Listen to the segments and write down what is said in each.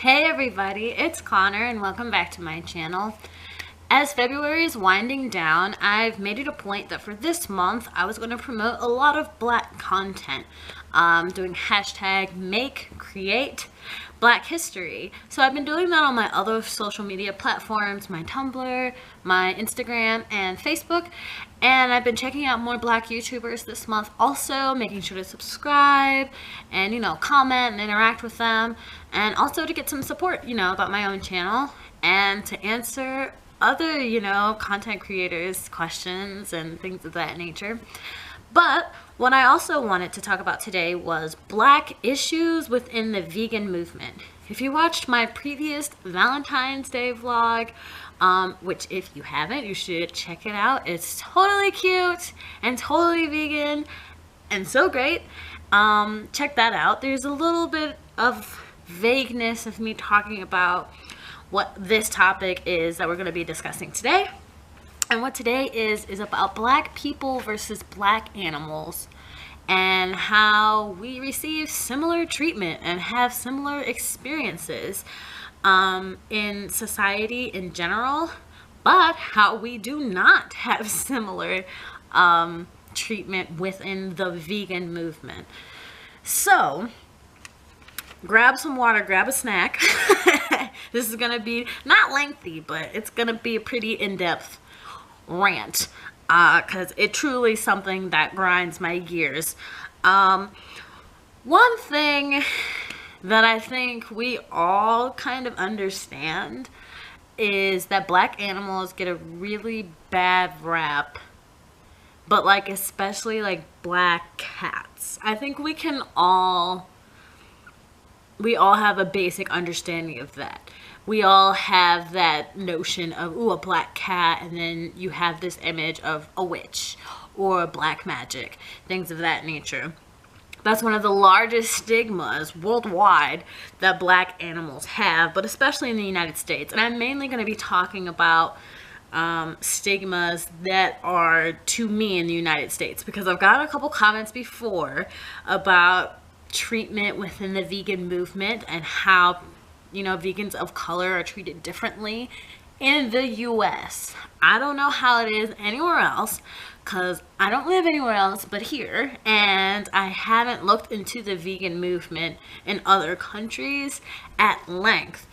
Hey everybody, it's Connor and welcome back to my channel. As February is winding down, I've made it a point that for this month I was going to promote a lot of Black content, doing hashtag make create Black history. So I've been doing that on my other social media platforms, my Tumblr, my Instagram, and Facebook. And I've been checking out more Black YouTubers this month also, making sure to subscribe and, comment and interact with them. And also to get some support, about my own channel and to answer other, content creators' questions and things of that nature. But what I also wanted to talk about today was Black issues within the vegan movement. If you watched my previous Valentine's Day vlog, which if you haven't, you should check it out. It's totally cute and totally vegan and so great. Check that out. There's a little bit of vagueness of me talking about what this topic is that we're going to be discussing today. And what today is about Black people versus Black animals and how we receive similar treatment and have similar experiences in society in general, but how we do not have similar treatment within the vegan movement. So grab some water, grab a snack. This is gonna be not lengthy, but it's gonna be a pretty in-depth rant because it truly is something that grinds my gears. One thing that I think we all kind of understand is that Black animals get a really bad rap, but especially Black cats. I think we all have a basic understanding of that. We all have that notion of, ooh, a black cat, and then you have this image of a witch or black magic, things of that nature. That's one of the largest stigmas worldwide that Black animals have, but especially in the United States. And I'm mainly going to be talking about stigmas that are to me in the United States, because I've got a couple comments before about treatment within the vegan movement and how vegans of color are treated differently in the US. I don't know how it is anywhere else because I don't live anywhere else but here, and I haven't looked into the vegan movement in other countries at length,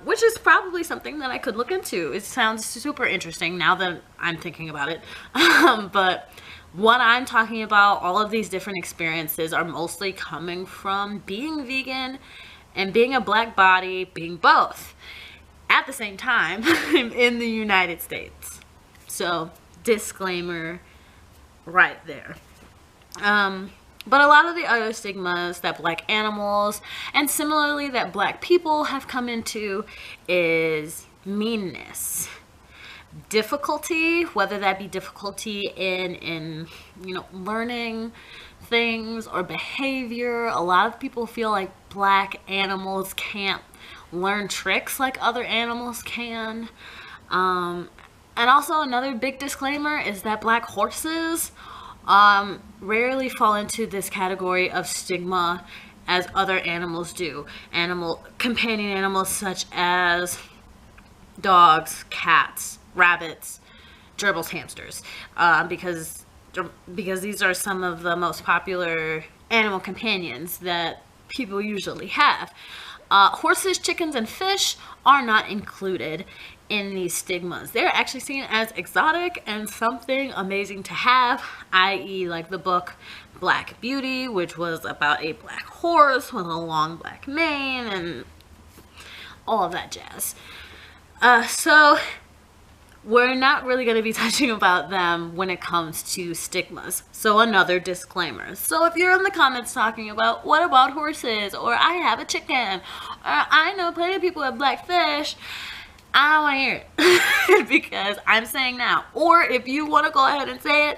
which is probably something that I could look into. It sounds super interesting now that I'm thinking about it. But what I'm talking about, all of these different experiences are mostly coming from being vegan and being a Black body, being both at the same time in the United States. So, disclaimer right there. But a lot of the other stigmas that Black animals and similarly that Black people have come into is meanness, difficulty, whether that be difficulty in learning things or behavior. A lot of people feel like Black animals can't learn tricks like other animals can. And also another big disclaimer is that Black horses rarely fall into this category of stigma as other animals do. Companion animals such as dogs, cats, rabbits, gerbils, hamsters, because these are some of the most popular animal companions that people usually have. Horses, chickens, and fish are not included in these stigmas. They're actually seen as exotic and something amazing to have, i.e. like the book Black Beauty, which was about a black horse with a long black mane and all of that jazz. So we're not really going to be touching about them when it comes to stigmas. So another disclaimer. So if you're in the comments talking about, what about horses? Or I have a chicken. Or I know plenty of people have black fish. I don't want to hear it. Because I'm saying now. Or if you want to go ahead and say it,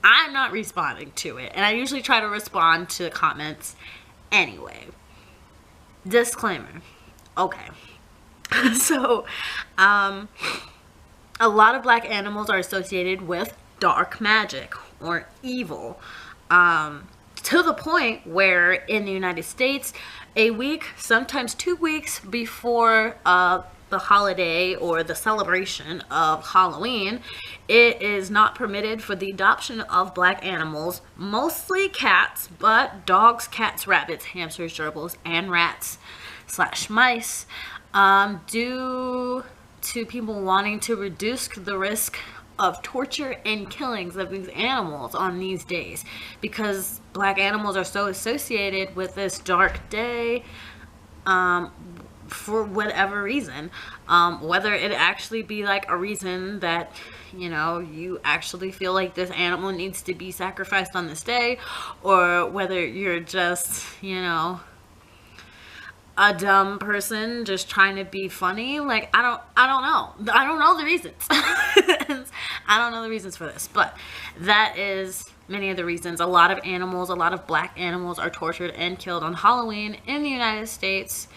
I'm not responding to it. And I usually try to respond to comments anyway. Disclaimer. Okay. So, a lot of Black animals are associated with dark magic or evil. To the point where in the United States, a week, sometimes 2 weeks before the holiday or the celebration of Halloween, it is not permitted for the adoption of black animals, mostly cats, but dogs, cats, rabbits, hamsters, gerbils, and rats / mice, due to people wanting to reduce the risk of torture and killings of these animals on these days, because black animals are so associated with this dark day, for whatever reason, whether it actually be like a reason that, you know, you actually feel like this animal needs to be sacrificed on this day, or whether you're just, you know, a dumb person just trying to be funny. Like, I don't know the reasons. I don't know the reasons for this, but that is many of the reasons. A lot of animals, a lot of black animals are tortured and killed on Halloween in the United States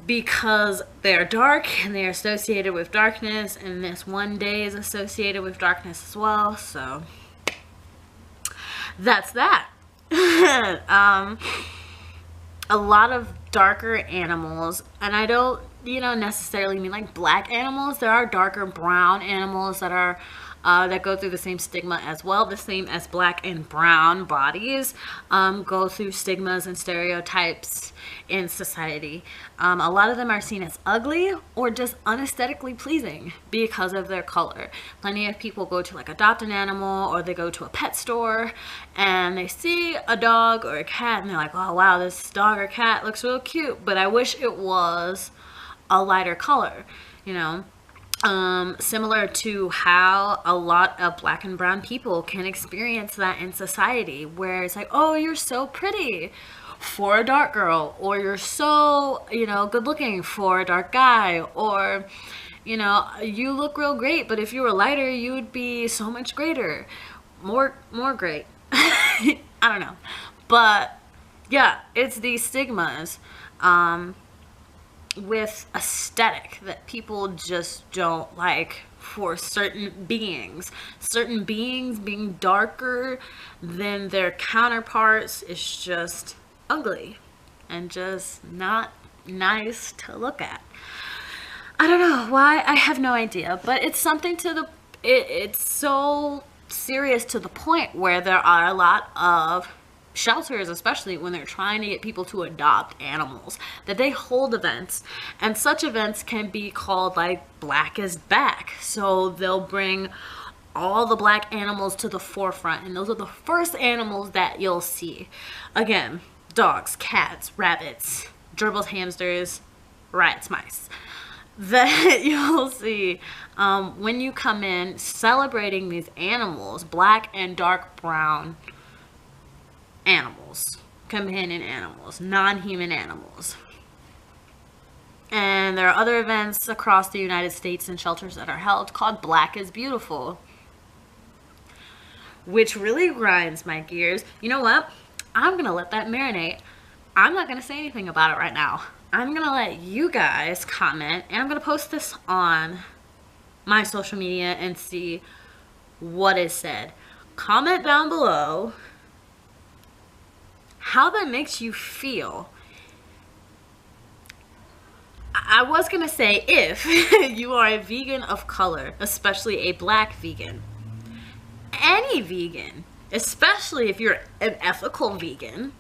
because they're dark and they're associated with darkness, and this one day is associated with darkness as well. So that's that. A lot of darker animals, and I don't, you know, necessarily mean like black animals. There are darker brown animals that are that go through the same stigma as well, the same as black and brown bodies go through stigmas and stereotypes in society. A lot of them are seen as ugly or just unesthetically pleasing because of their color. Plenty of people go to like adopt an animal, or they go to a pet store and they see a dog or a cat and they're like, oh wow, this dog or cat looks real cute, but I wish it was a lighter color, you know. Similar to how a lot of black and brown people can experience that in society, where it's like, oh, you're so pretty for a dark girl, or you're so, you know, good looking for a dark guy, or, you know, you look real great, but if you were lighter, you would be so much greater, more great. I don't know, but yeah, it's these stigmas with aesthetic that people just don't like for certain beings being darker than their counterparts is just ugly and just not nice to look at. I don't know why, I have no idea, but it's something to the it's so serious to the point where there are a lot of shelters, especially when they're trying to get people to adopt animals, that they hold events, and such events can be called like Black is Back. So they'll bring all the black animals to the forefront, and those are the first animals that you'll see. Again, dogs, cats, rabbits, gerbils, hamsters, rats, mice, that you'll see when you come in, celebrating these animals, black and dark brown animals, companion animals, non-human animals. And there are other events across the United States and shelters that are held called Black is Beautiful, which really grinds my gears. You know what? I'm gonna let that marinate. I'm not gonna say anything about it right now. I'm gonna let you guys comment, and I'm gonna post this on my social media and see what is said. Comment down below how that makes you feel. I was gonna say if you are a vegan of color, especially a black vegan, any vegan, especially if you're an ethical vegan,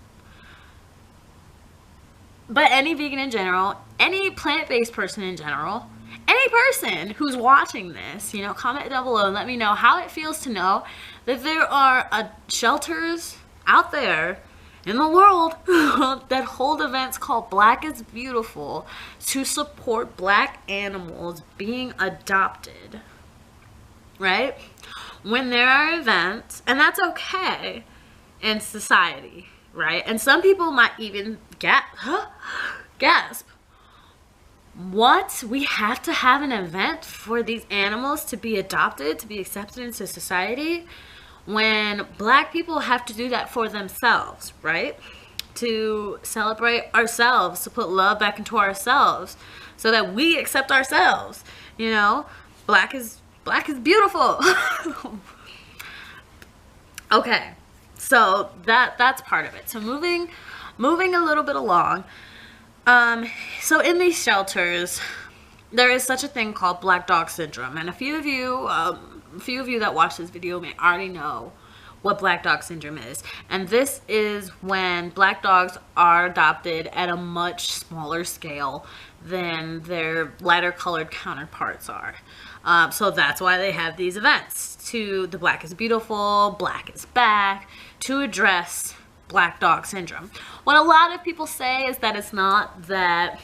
but any vegan in general, any plant-based person in general, any person who's watching this, you know, comment down below and let me know how it feels to know that there are shelters out there in the world that hold events called Black is Beautiful to support black animals being adopted, right? When there are events, and that's okay in society, right? And some people might even gasp. What? We have to have an event for these animals to be adopted, to be accepted into society? When black people have to do that for themselves, right? To celebrate ourselves, to put love back into ourselves so that we accept ourselves, you know? Black is beautiful. Okay, So that's part of it. So moving a little bit along. So in these shelters, there is such a thing called black dog syndrome, and a few of you that watch this video may already know what black dog syndrome is. And this is when black dogs are adopted at a much smaller scale than their lighter colored counterparts are. So that's why they have these events, to the Black is Beautiful, Black is Back, to address black dog syndrome. What a lot of people say is that it's not that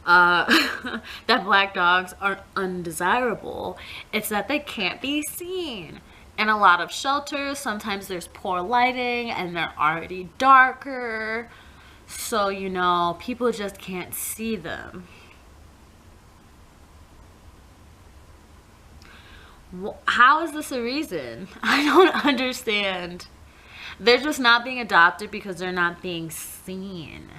that black dogs are undesirable, it's that they can't be seen. In a lot of shelters, sometimes there's poor lighting and they're already darker, so you know, people just can't see them. How is this a reason? I don't understand. They're just not being adopted because they're not being seen.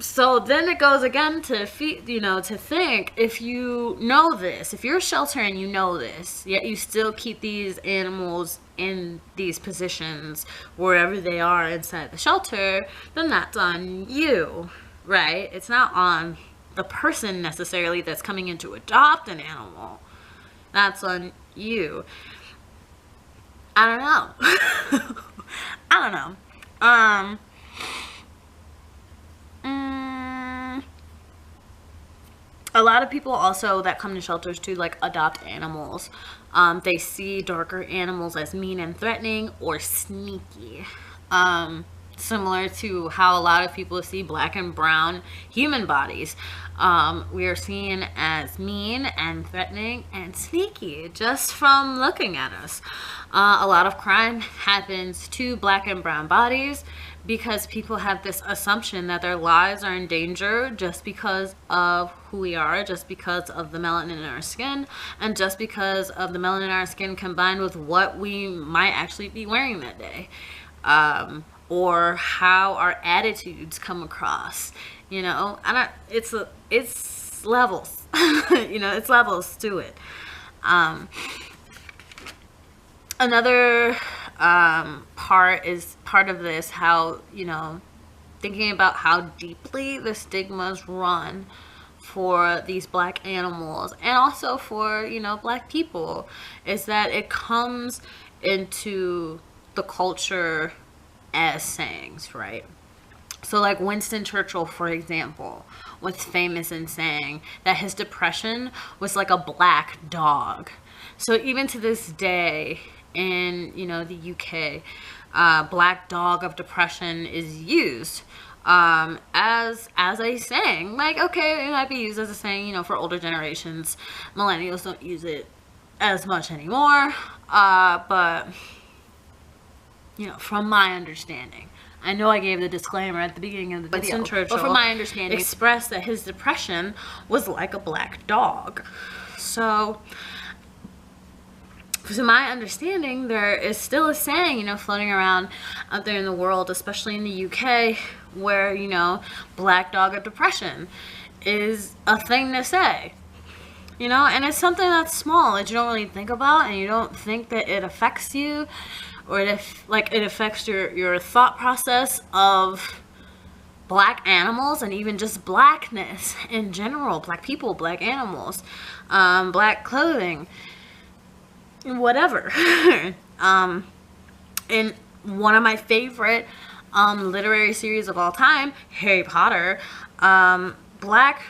So then it goes again to to think, if you know this, if you're a shelter and you know this, yet you still keep these animals in these positions wherever they are inside the shelter, then that's on you, right? It's not on the person necessarily that's coming in to adopt an animal. That's on you. I don't know. I don't know. A lot of people also that come to shelters to like adopt animals, they see darker animals as mean and threatening or sneaky. Similar to how a lot of people see black and brown human bodies. We are seen as mean and threatening and sneaky just from looking at us. A lot of crime happens to black and brown bodies because people have this assumption that their lives are in danger just because of who we are, just because of the melanin in our skin, and just because of the melanin in our skin combined with what we might actually be wearing that day. Or how our attitudes come across, you know. And it's levels. You know, it's levels to it. Another part of this, how, you know, thinking about how deeply the stigmas run for these black animals and also for, you know, black people, is that it comes into the culture as sayings, right? So like Winston Churchill, for example, was famous in saying that his depression was like a black dog. So even to this day in, you know, the UK, black dog of depression is used as a saying. Like, okay, it might be used as a saying, you know, for older generations. Millennials don't use it as much anymore, but you know, from my understanding, I know I gave the disclaimer at the beginning of the video, Winston Churchill, but from my understanding, expressed that his depression was like a black dog. So, to my understanding, there is still a saying, you know, floating around out there in the world, especially in the UK, where, you know, black dog of depression is a thing to say. You know, and it's something that's small that you don't really think about, and you don't think that it affects you, or it affects your thought process of black animals and even just blackness in general, black people, black animals, black clothing, whatever. In one of my favorite literary series of all time, Harry Potter, black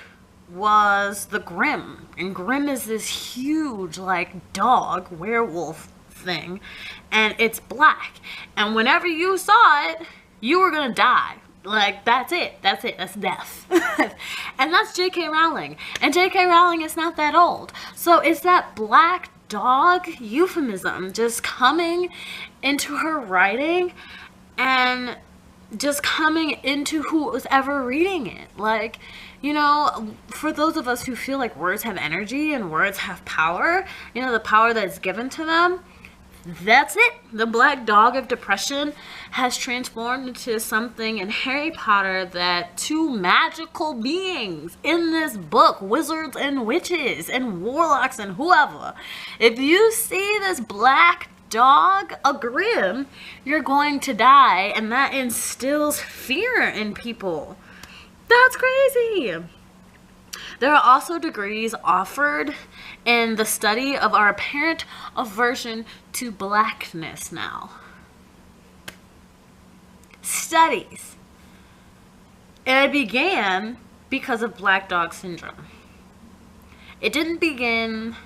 was the Grimm, and Grimm is this huge like dog werewolf thing, and it's black, and whenever you saw it, you were gonna die. Like, that's death. And that's J.K. Rowling, and J.K. Rowling is not that old, so it's that black dog euphemism just coming into her writing and just coming into who was ever reading it. Like, you know, for those of us who feel like words have energy and words have power, you know, the power that's given to them, that's it. The black dog of depression has transformed into something in Harry Potter that two magical beings in this book, wizards and witches and warlocks and whoever, if you see this black dog a grim, you're going to die, and that instills fear in people. That's crazy. There are also degrees offered in the study of our apparent aversion to blackness now. Studies. And it began because of black dog syndrome. It didn't begin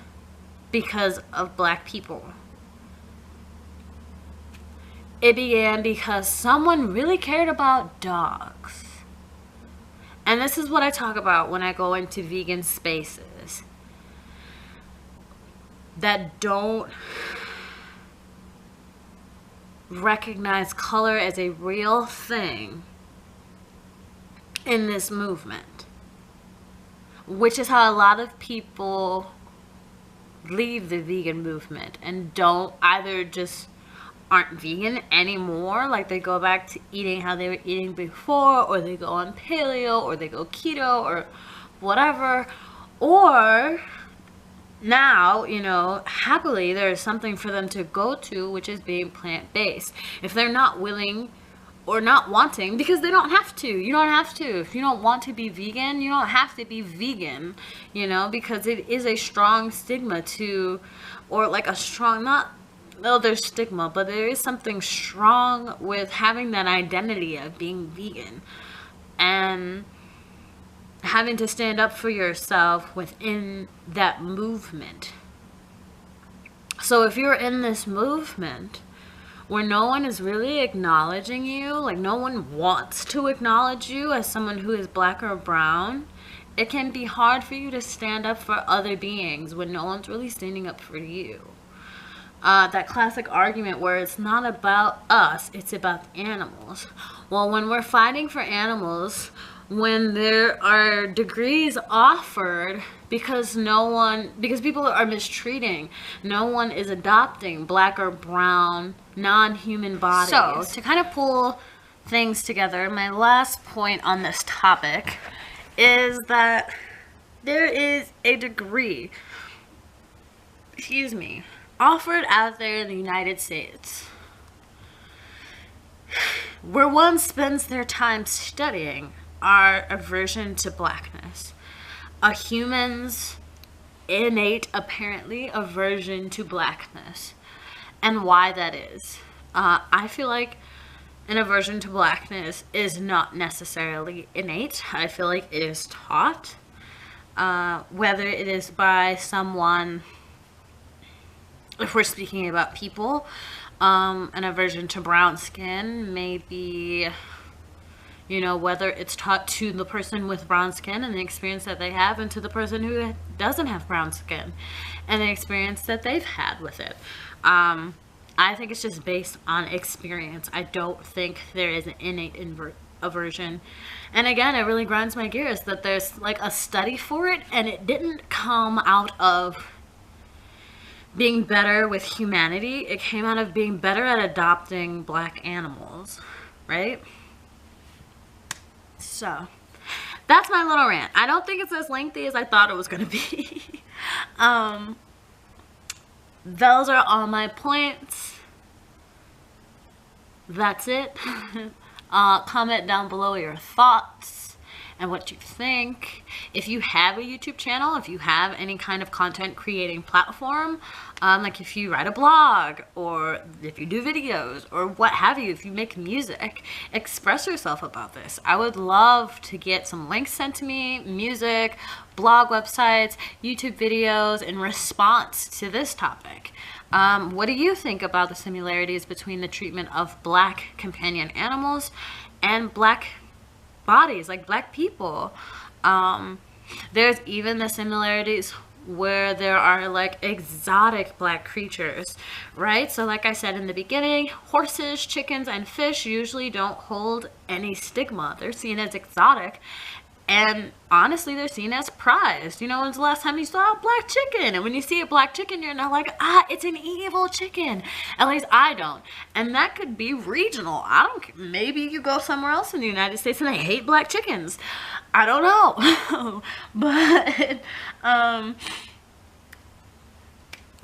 because of black people. It began because someone really cared about dogs. And this is what I talk about when I go into vegan spaces that don't recognize color as a real thing in this movement, which is how a lot of people leave the vegan movement and don't either just aren't vegan anymore, like they go back to eating how they were eating before, or they go on paleo, or they go keto, or whatever, or now, you know, happily there's something for them to go to, which is being plant-based. If they're not willing or not wanting, because they don't have to. You don't have to. If you don't want to be vegan, you don't have to be vegan, you know, because it is a strong stigma to, or like a strong, not, well, there's stigma, but there is something strong with having that identity of being vegan and having to stand up for yourself within that movement. So if you're in this movement where no one is really acknowledging you, like no one wants to acknowledge you as someone who is black or brown, it can be hard for you to stand up for other beings when no one's really standing up for you. That classic argument where it's not about us, it's about the animals. Well, when we're fighting for animals, when there are degrees offered because people are mistreating, no one is adopting black or brown non-human bodies. So to kind of pull things together, my last point on this topic is that there is a degree, offered out there in the United States where one spends their time studying our aversion to blackness, a human's innate, apparently, aversion to blackness, and why that is. I feel like an aversion to blackness is not necessarily innate. I feel like it is taught, whether it is by someone, if we're speaking about people, an aversion to brown skin may be, you know, whether it's taught to the person with brown skin and the experience that they have, and to the person who doesn't have brown skin and the experience that they've had with it. I think it's just based on experience. I don't think there is an innate aversion. And again, it really grinds my gears that there's like a study for it, and it didn't come out of being better with humanity. It came out of being better at adopting black animals, right? So that's my little rant. I don't think it's as lengthy as I thought it was going to be. Those are all my points. That's it. Comment down below your thoughts and what you think. If you have a YouTube channel, if you have any kind of content creating platform, like if you write a blog, or if you do videos, or what have you, if you make music, express yourself about this. I would love to get some links sent to me, music, blog websites, YouTube videos in response to this topic. What do you think about the similarities between the treatment of black companion animals and black bodies, like black people? There's even the similarities where there are like exotic black creatures, right? So like I said in the beginning, horses, chickens, and fish usually don't hold any stigma. They're seen as exotic, and honestly, they're seen as prized. You know, when's the last time you saw a black chicken? And when you see a black chicken, you're not like, it's an evil chicken. At least I don't. And that could be regional. I don't, maybe you go somewhere else in the United States and they hate black chickens. I don't know. But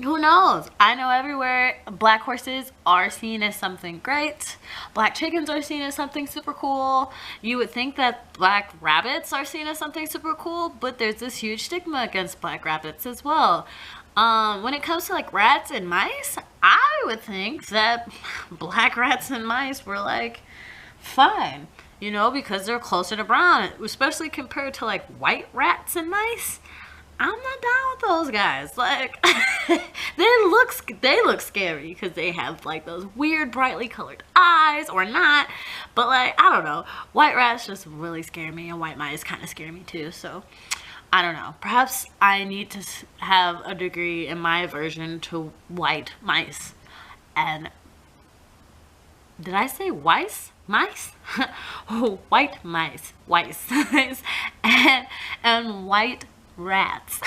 Who knows? I know everywhere black horses are seen as something great. Black chickens are seen as something super cool. You would think that black rabbits are seen as something super cool, but there's this huge stigma against black rabbits as well. When it comes to like rats and mice, I would think that black rats and mice were like fine, you know, because they're closer to brown, especially compared to like white rats and mice. I'm not down with those guys. Like, they look scary because they have like those weird brightly colored eyes, or not. But like, I don't know. White rats just really scare me, and white mice kind of scare me too. So I don't know. Perhaps I need to have a degree in my aversion to white mice. And did I say mice? Mice? White mice. Mice. And white rats.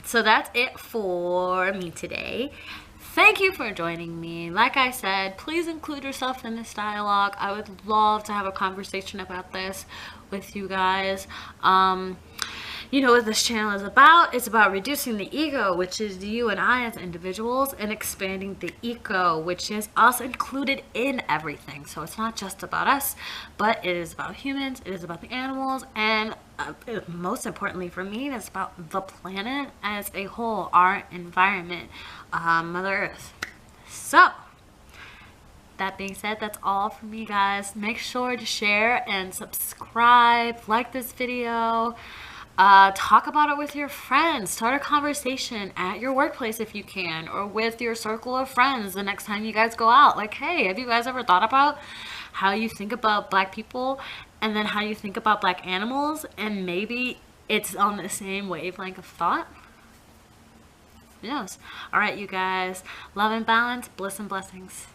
So that's it for me today. Thank you for joining me. Like I said, please include yourself in this dialogue. I would love to have a conversation about this with you guys. You know what this channel is about? It's about reducing the ego, which is you and I as individuals, and expanding the eco, which is us included in everything. So it's not just about us, but it is about humans, it is about the animals, and most importantly for me, it's about the planet as a whole, our environment, Mother Earth. So that being said, that's all from me, guys. Make sure to share and subscribe, like this video. Talk about it with your friends. Start a conversation at your workplace if you can, or with your circle of friends the next time you guys go out. Like, hey, have you guys ever thought about how you think about black people and then how you think about black animals, and maybe it's on the same wavelength of thought? Yes. All right, you guys. Love and balance, bliss and blessings.